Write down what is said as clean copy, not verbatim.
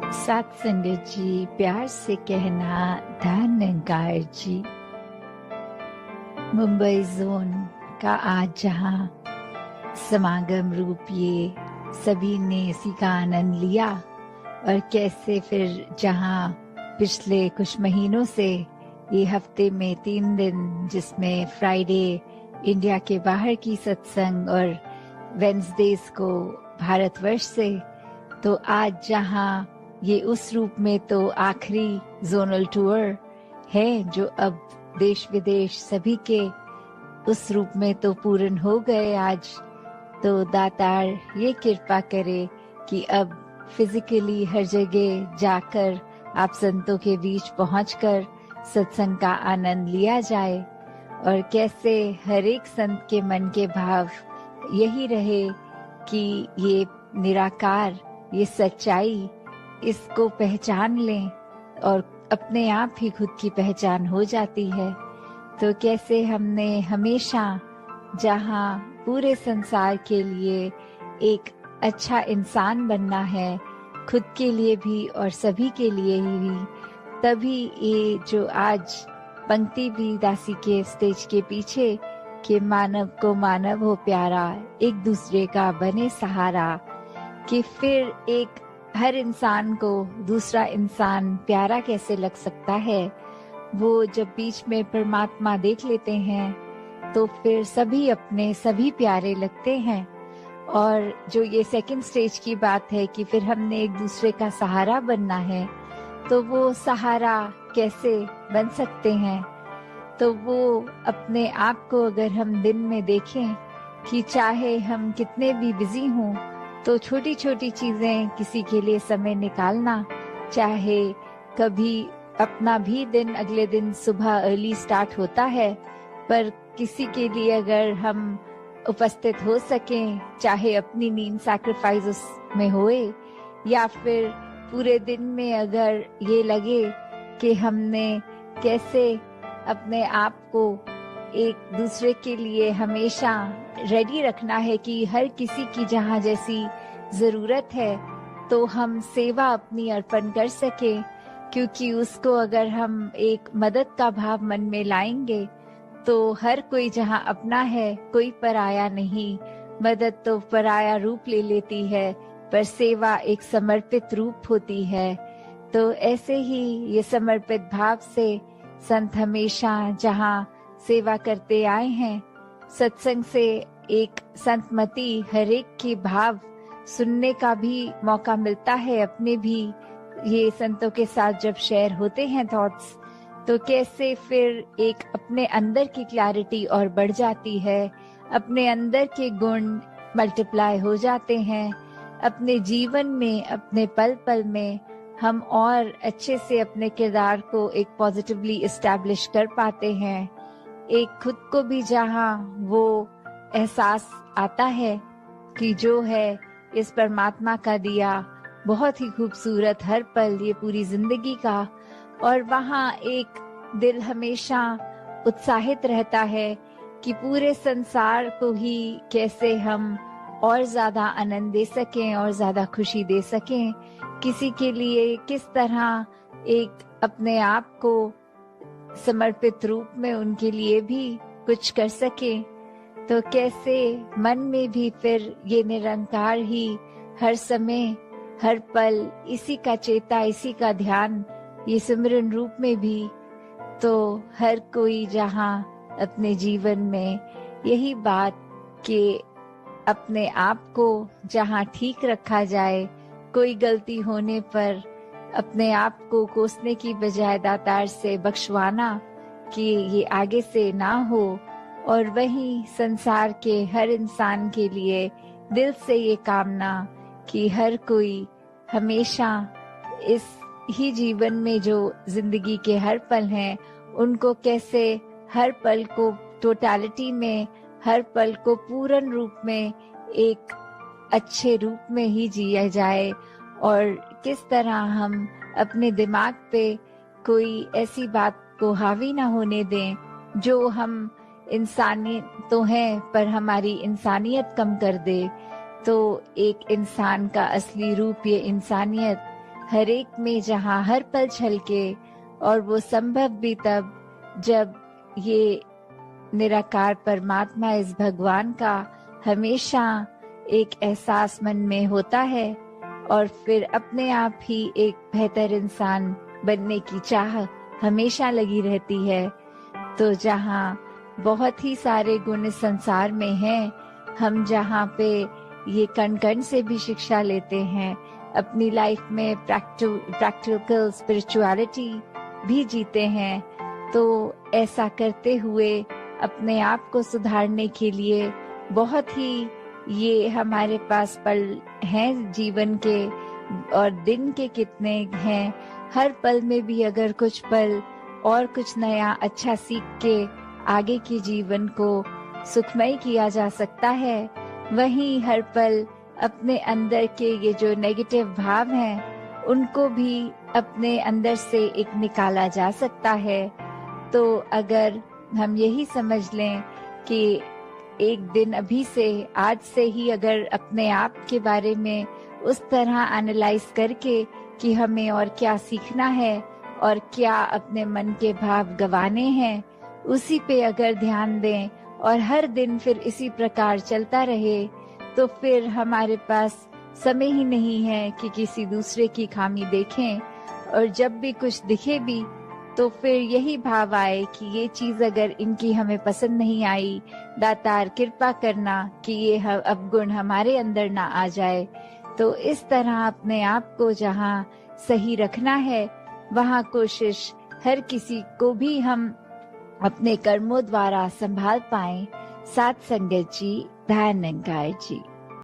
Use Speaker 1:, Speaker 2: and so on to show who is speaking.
Speaker 1: सत्संग जी, प्यार से कहना धन्यकार जी। मुंबई जोन का आज जहाँ समागम रूप ये सभी ने इसी का आनंद लिया, और कैसे फिर जहाँ पिछले कुछ महीनों से ये हफ्ते में 3 दिन, जिसमें फ्राइडे इंडिया के बाहर की सत्संग और वेंसडेज को भारतवर्ष से, तो आज जहाँ ये उस रूप में तो आखिरी जोनल टूर है जो अब देश विदेश सभी के उस रूप में तो पूर्ण हो गए आज। तो दातार ये कृपा करे कि अब फिजिकली हर जगह जाकर आप संतों के बीच पहुंचकर सत्संग का आनंद लिया जाए, और कैसे हर एक संत के मन के भाव यही रहे कि ये निराकार, ये सच्चाई, इसको पहचान लें और अपने आप ही खुद की पहचान हो जाती है। तो कैसे हमने हमेशा जहाँ पूरे संसार के लिए एक अच्छा इंसान बनना है, खुद के लिए भी और सभी के लिए ही भी, तभी ये जो आज पंक्ति भी दासी के स्टेज के पीछे कि मानव को मानव हो प्यारा, एक दूसरे का बने सहारा, कि फिर एक हर इंसान को दूसरा इंसान प्यारा कैसे लग सकता है। वो जब बीच में परमात्मा देख लेते हैं तो फिर सभी अपने सभी प्यारे लगते हैं। और जो ये सेकंड स्टेज की बात है कि फिर हमने एक दूसरे का सहारा बनना है, तो वो सहारा कैसे बन सकते हैं। तो वो अपने आप को अगर हम दिन में देखें कि चाहे हम कितने भी बिजी हों, तो छोटी छोटी चीजें, किसी के लिए समय निकालना, चाहे कभी अपना भी दिन अगले दिन सुबह अर्ली स्टार्ट होता है, पर किसी के लिए अगर हम उपस्थित हो सकें, चाहे अपनी नींद सैक्रिफाइस उसमें होए, या फिर पूरे दिन में अगर ये लगे कि हमने कैसे अपने आप को एक दूसरे के लिए हमेशा रेडी रखना है कि हर किसी की जहाँ जैसी जरूरत है तो हम सेवा अपनी अर्पण कर सके, क्योंकि उसको अगर हम एक मदद का भाव मन में लाएंगे तो हर कोई जहाँ अपना है, कोई पराया नहीं। मदद तो पराया रूप ले लेती है, पर सेवा एक समर्पित रूप होती है। तो ऐसे ही ये समर्पित भाव से संत हमेशा जहाँ सेवा करते आए हैं, सत्संग से एक संतमति हर एक के भाव सुनने का भी मौका मिलता है। अपने भी ये संतों के साथ जब शेयर होते हैं थॉट्स, तो कैसे फिर एक अपने अंदर की क्लैरिटी और बढ़ जाती है, अपने अंदर के गुण मल्टीप्लाई हो जाते हैं। अपने जीवन में, अपने पल पल में हम और अच्छे से अपने किरदार को एक पॉजिटिवली इस्टेब्लिश कर पाते हैं। एक खुद को भी जहाँ वो एहसास आता है कि जो है इस परमात्मा का दिया बहुत ही खूबसूरत हर पल ये पूरी जिंदगी का, और वहाँ एक दिल हमेशा उत्साहित रहता है कि पूरे संसार को ही कैसे हम और ज्यादा आनंद दे सकें और ज्यादा खुशी दे सकें, किसी के लिए किस तरह एक अपने आप को समर्पित रूप में उनके लिए भी कुछ कर सके। तो कैसे मन में भी फिर ये निरंकार ही हर समय हर पल इसी का चेता, इसी का ध्यान, ये सिमरन रूप में भी, तो हर कोई जहाँ अपने जीवन में यही बात कि अपने आप को जहाँ ठीक रखा जाए, कोई गलती होने पर अपने आप को कोसने की बजाय दातार से बख्शवाना कि ये आगे से ना हो, और वही संसार के हर इंसान के लिए दिल से ये कामना कि हर कोई हमेशा इस ही जीवन में जो जिंदगी के हर पल हैं, उनको कैसे हर पल को टोटलिटी में, हर पल को पूर्ण रूप में एक अच्छे रूप में ही जिया जाए, और किस तरह हम अपने दिमाग पे कोई ऐसी बात को हावी ना होने दें जो हम इंसानी तो हैं पर हमारी इंसानियत कम कर दे। तो एक इंसान का असली रूप ये इंसानियत हर एक में जहाँ हर पल छलके, और वो संभव भी तब जब ये निराकार परमात्मा, इस भगवान का हमेशा एक एहसास मन में होता है, और फिर अपने आप ही एक बेहतर इंसान बनने की चाह हमेशा लगी रहती है। तो जहाँ बहुत ही सारे गुण इस संसार में हैं, हम जहाँ पे ये कण कण से भी शिक्षा लेते हैं, अपनी लाइफ में प्रैक्टिकल स्पिरिचुअलिटी भी जीते हैं, तो ऐसा करते हुए अपने आप को सुधारने के लिए बहुत ही ये हमारे पास पल हैं जीवन के, और दिन के कितने हैं। हर पल में भी अगर कुछ पल और कुछ नया अच्छा सीख के आगे के जीवन को सुखमय किया जा सकता है, वहीं हर पल अपने अंदर के ये जो नेगेटिव भाव हैं उनको भी अपने अंदर से एक निकाला जा सकता है। तो अगर हम यही समझ लें कि एक दिन अभी से, आज से ही अगर अपने आप के बारे में उस तरह एनालाइज करके कि हमें और क्या सीखना है और क्या अपने मन के भाव गंवाने हैं, उसी पे अगर ध्यान दें और हर दिन फिर इसी प्रकार चलता रहे, तो फिर हमारे पास समय ही नहीं है कि किसी दूसरे की खामी देखें, और जब भी कुछ दिखे भी तो फिर यही भाव आए कि ये चीज अगर इनकी हमें पसंद नहीं आई, दातार कृपा करना कि ये अवगुण हमारे अंदर ना आ जाए। तो इस तरह अपने आप को जहाँ सही रखना है, वहाँ कोशिश हर किसी को भी हम अपने कर्मों द्वारा संभाल पाएं। साथ संगत जी, धन्यवाद जी।